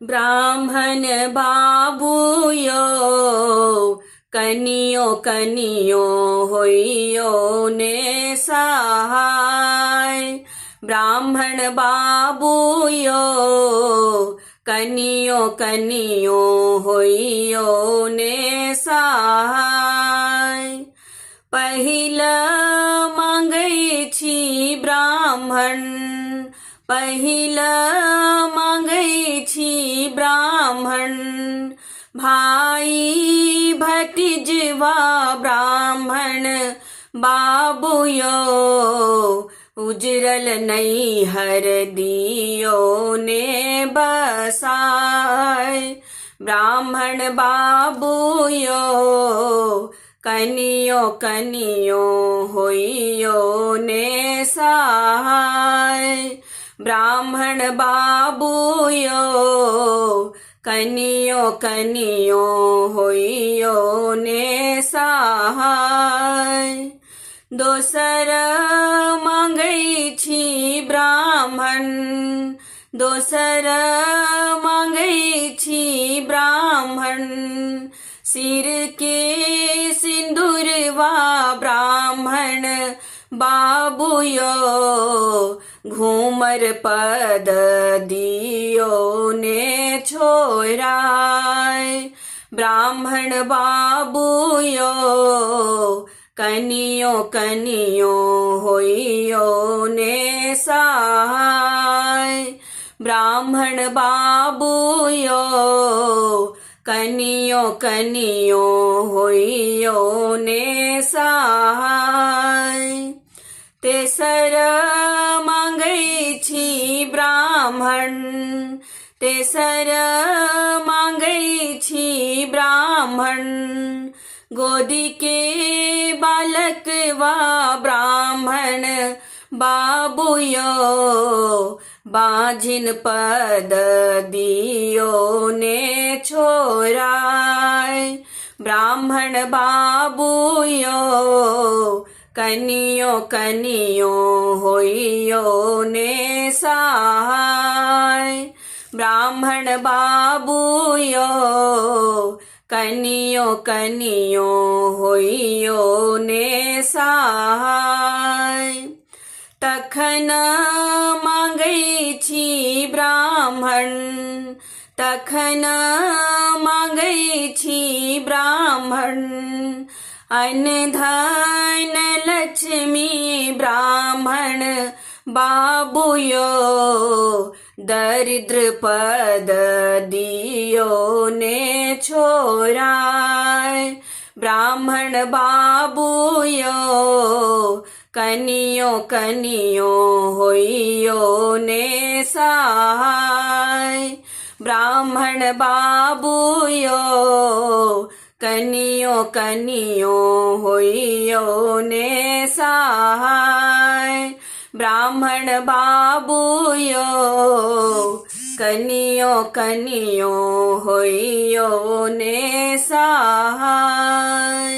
ब्राह्मण बाबूयो कनियो कनियो होइयो ने सहाय। ब्राह्मण बाबूयो कनियो कनियो होइयो ने सहाय। पहिल मांगै छी ब्राह्मण, पहिल मांगै छी ब्राह्मण। भाई भतीजवा ब्राह्मण बाबूयो उजरल नैहर दियो ने बसाय। ब्राह्मण बाबूयो कनियो कनियो होइयो ने सहाय। ब्राह्मण बाबूयो कनियो कनियो होइयो ने सहाय। दोसर मांगै छी ब्राह्मण, दोसर मांगै छी ब्राह्मण। सिर के सिंदूरवा ब्राह्मण बाबूयो घूमर पद दियो ने छोराय। ब्राह्मण बाबूयो कनियो कनियो होइयो ने सहाय। ब्राह्मण बाबूयो कनियो कनियो होइयो ने सहाय। तेसर मांगै छी ब्राह्मण, तेसर मांगै छी ब्राह्मण। गोदी के बालकवा ब्राह्मण बाबूयो बाझिन पद दियो ने छोराय। ब्राह्मण बाबूयो कनियो कनियो होइयो ने सहाय। ब्राह्मण बाबूयो कनियो कनियो होइयो ने सहाय। तखन मांगै छी ब्राह्मण, तखन मांगै छी ब्राह्मण। अन्न धन लक्ष्मी ब्राह्मण बाबूयो दरिद्र पद दियो ने छोराय। ब्राह्मण बाबूयो कनियो कनियो होइयो ने सहाय। ब्राह्मण बाबूयो कनियो कनियो होइयो ने सहाय। ब्राह्मण बाबूयो कनियो कनियो होइयो ने सहाय।